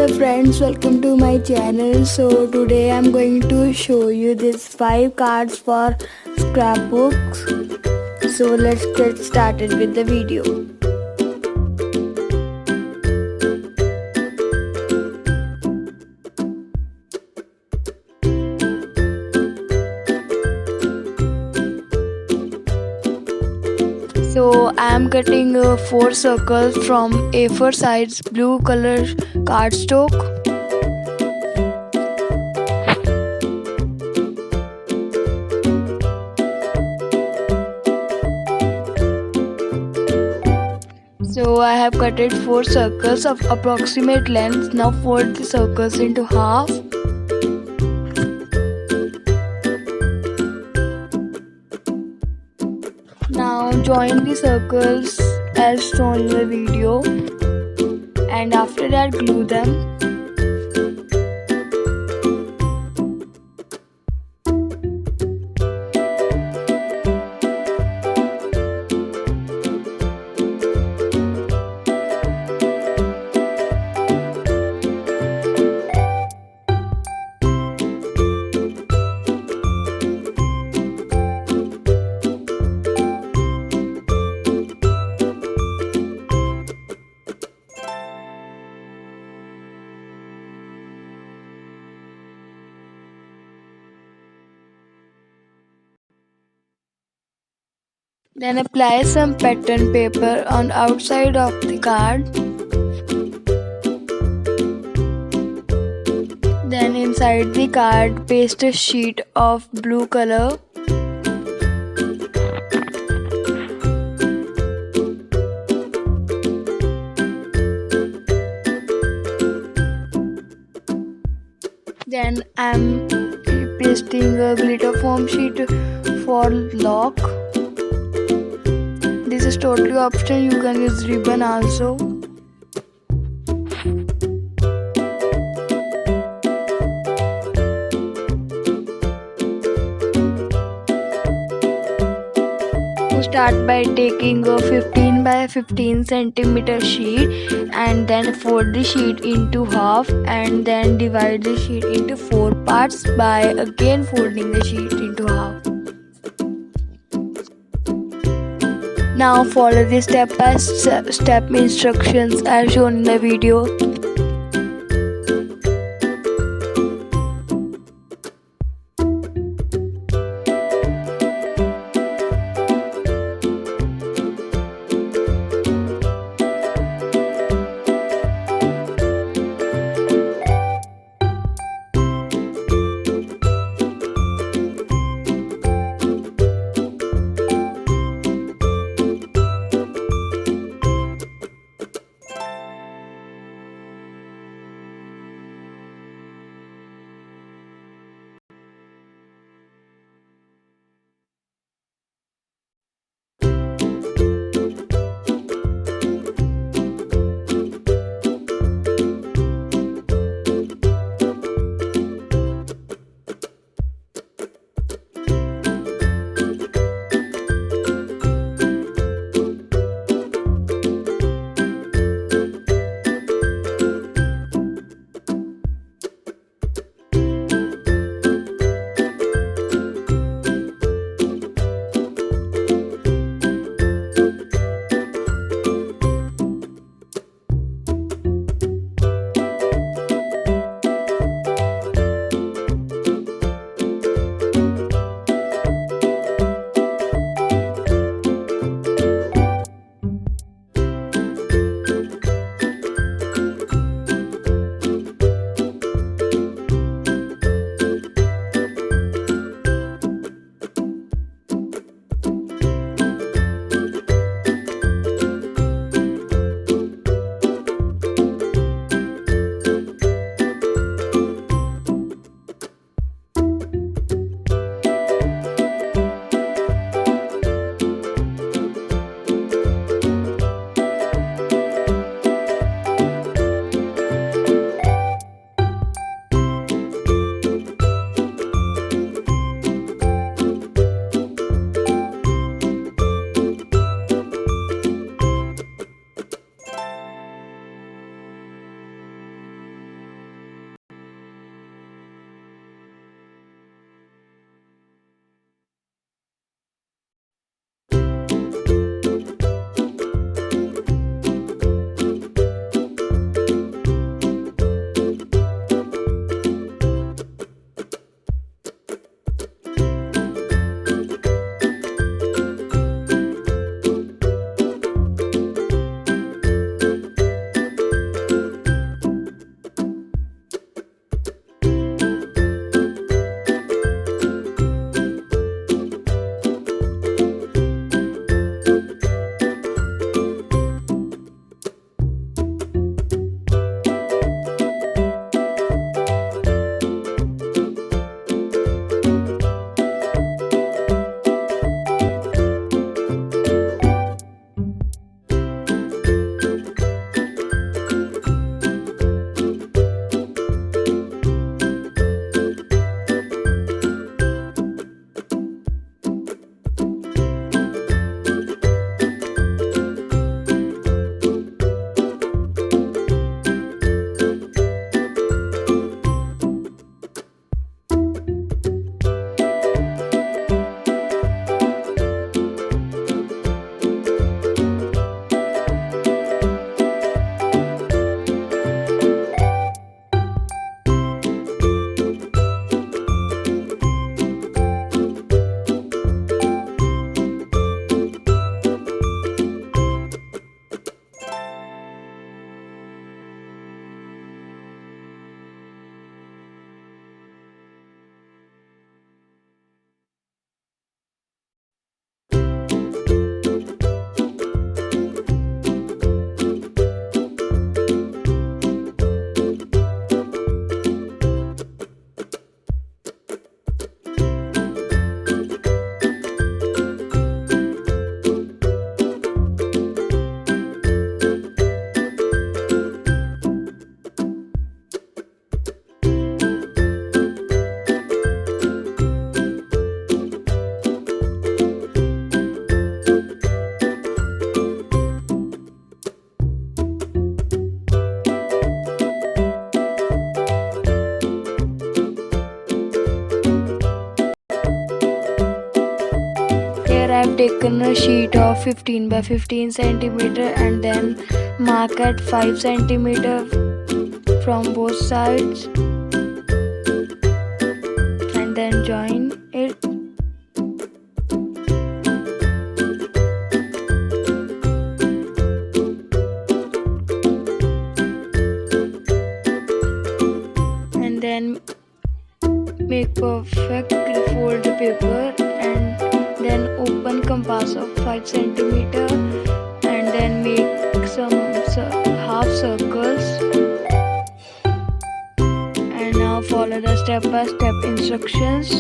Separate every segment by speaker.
Speaker 1: Hello friends, welcome to my channel. So today I'm going to show you these 5 cards for scrapbooks. So let's get started with the video. So I am cutting 4 circles from A4 size blue color cardstock. So I have cutted 4 circles of approximate length. Now fold the circles into half. Now join the circles as shown in the video, and after that glue them. Then apply some pattern paper on outside of the card. Then inside the card paste a sheet of blue color. Then I'm pasting a glitter foam sheet for lock. This is totally optional, you can use ribbon also. Start by taking a 15 by 15 centimeter sheet and then fold the sheet into half and then divide the sheet into 4 parts by again folding the sheet into half. Now follow the step-by-step instructions as shown in the video. taken a sheet of 15 by 15 centimeter and then mark at 5 centimeter from both sides and then join it. And then make perfectly fold the paper and then open compass of 5 centimeter and then make some half circles and now follow the step-by-step instructions.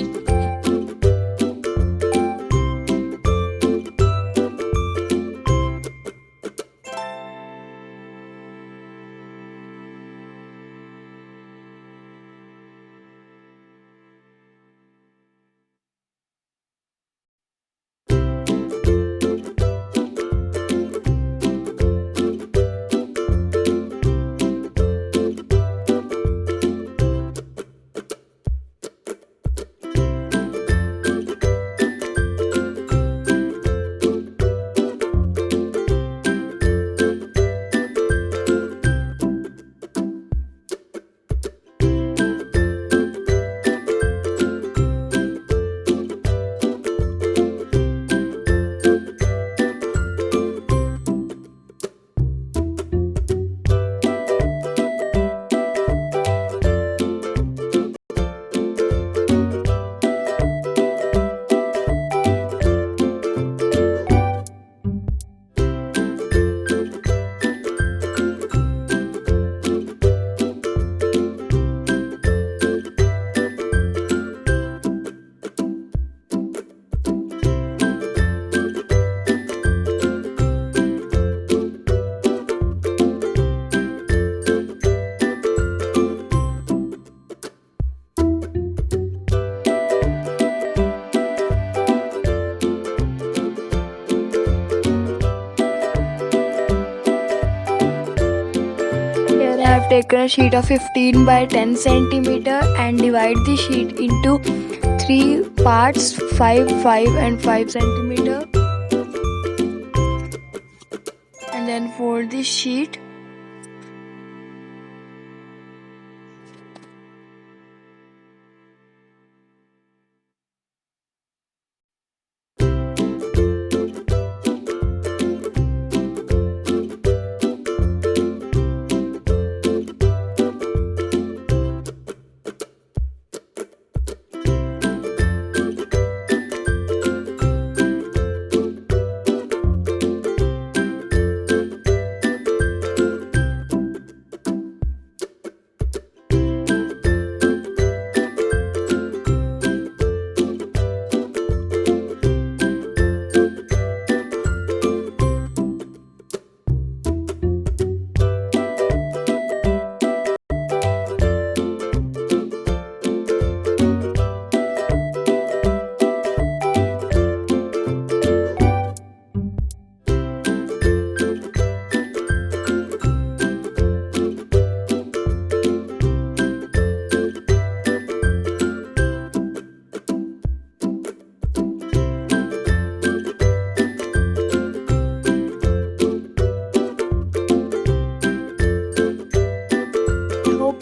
Speaker 1: I have taken a sheet of 15 by 10 centimeter and divide the sheet into 3 parts, 5, 5 and 5 centimeter, and then fold the sheet.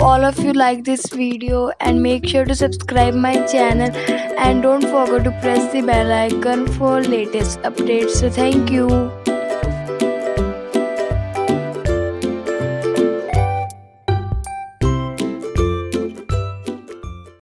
Speaker 1: All of you like this video and make sure to subscribe my channel and don't forget to press the bell icon for latest updates. So thank you.